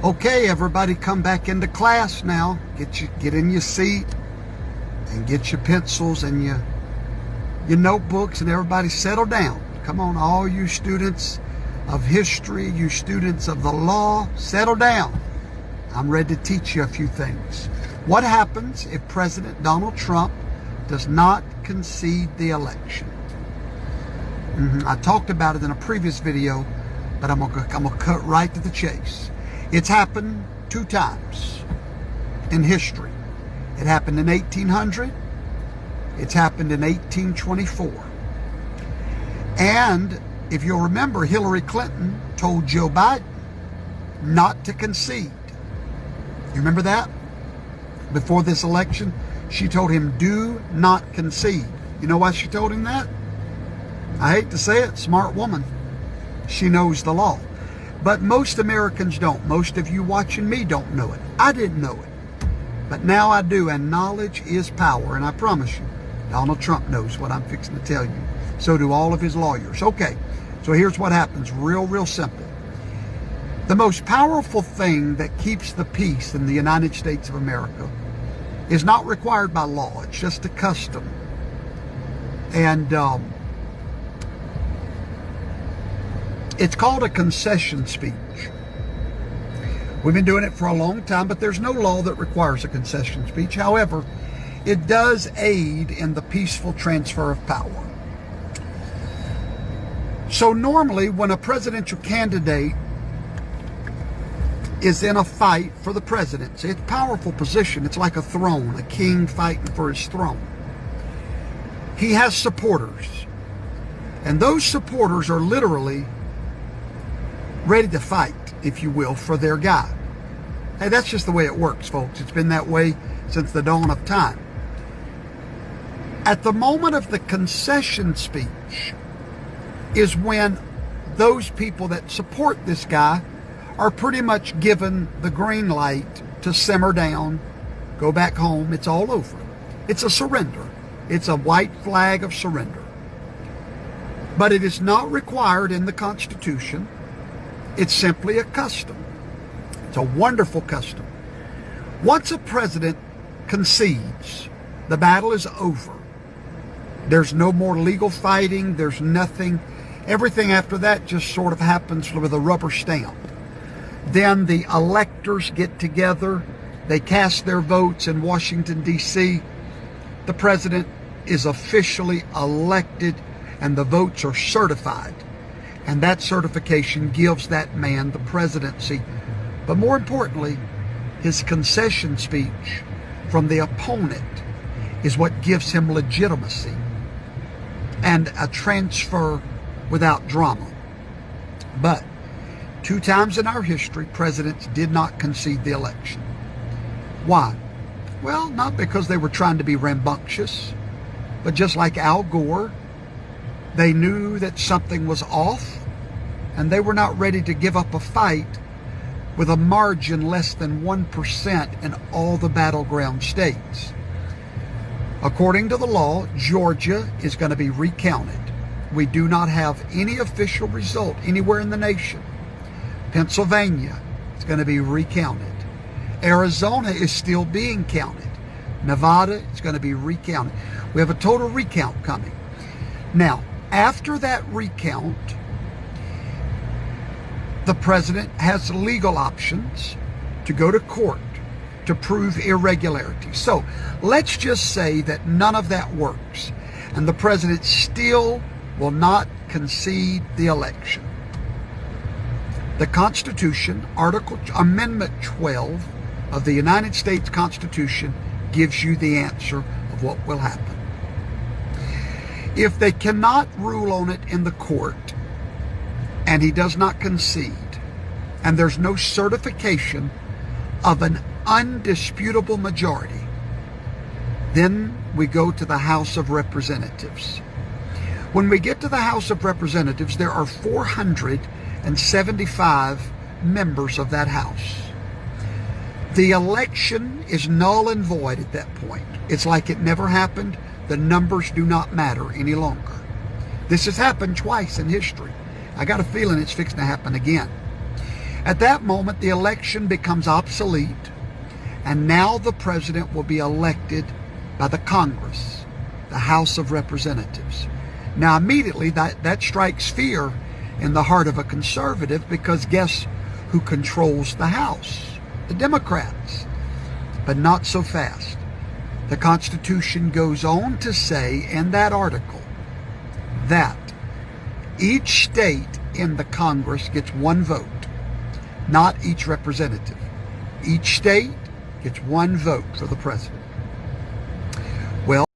Okay, everybody come back into class now. Get in your seat and get your pencils and your notebooks, and everybody settle down. Come on, all you students of history, you students of the law, settle down. I'm ready to teach you a few things. What happens if President Donald Trump does not concede the election? I talked about it in a previous video, but I'm gonna cut right to the chase. It's happened 2 times in history. It happened in 1800. It's happened in 1824. And if you'll remember, Hillary Clinton told Joe Biden not to concede. You remember that? Before this election, she told him, do not concede. You know why she told him that? I hate to say it, smart woman. She knows the law. But most Americans don't. Most of you watching me don't know it. I didn't know it. But now I do, and knowledge is power. And I promise you, Donald Trump knows what I'm fixing to tell you. So do all of his lawyers. Okay, so here's what happens. Real simple. The most powerful thing that keeps the peace in the United States of America is not required by law. It's just a custom. And it's called a concession speech. We've been doing it for a long time, but there's no law that requires a concession speech. However, it does aid in the peaceful transfer of power. So normally when a presidential candidate is in a fight for the presidency, it's a powerful position. It's like a throne, a king fighting for his throne. He has supporters. And those supporters are literally ready to fight, if you will, for their guy. Hey, that's just the way it works, folks. It's been that way since the dawn of time. At the moment of the concession speech is when those people that support this guy are pretty much given the green light to simmer down, go back home. It's all over. It's a surrender. It's a white flag of surrender. But it is not required in the Constitution. It's simply a custom. It's a wonderful custom. Once a president concedes, the battle is over. There's no more legal fighting. There's nothing. Everything after that just sort of happens with a rubber stamp. Then the electors get together. They cast their votes in Washington, D.C. The president is officially elected and the votes are certified. And that certification gives that man the presidency. But more importantly, his concession speech from the opponent is what gives him legitimacy and a transfer without drama. But 2 times in our history, presidents did not concede the election. Why? Well, not because they were trying to be rambunctious, but just like Al Gore, they knew that something was off, and they were not ready to give up a fight with a margin less than 1% in all the battleground states. According to the law, Georgia is going to be recounted. We do not have any official result anywhere in the nation. Pennsylvania is going to be recounted. Arizona is still being counted. Nevada is going to be recounted. We have a total recount coming. Now, after that recount, the president has legal options to go to court to prove irregularity. So let's just say that none of that works and the president still will not concede the election. The Constitution, Amendment 12 of the United States Constitution gives you the answer of what will happen. If they cannot rule on it in the court and he does not concede and there's no certification of an undisputable majority, then we go to the House of Representatives. When we get to the House of Representatives, there are 475 members of that House. The election is null and void at that point. It's like it never happened. The numbers do not matter any longer. This has happened twice in history. I got a feeling it's fixing to happen again. At that moment, the election becomes obsolete, and now the president will be elected by the Congress, the House of Representatives. Now, immediately, that strikes fear in the heart of a conservative, because guess who controls the House? The Democrats. But not so fast. The Constitution goes on to say in that article that each state in the Congress gets one vote, not each representative. Each state gets one vote for the president. Well,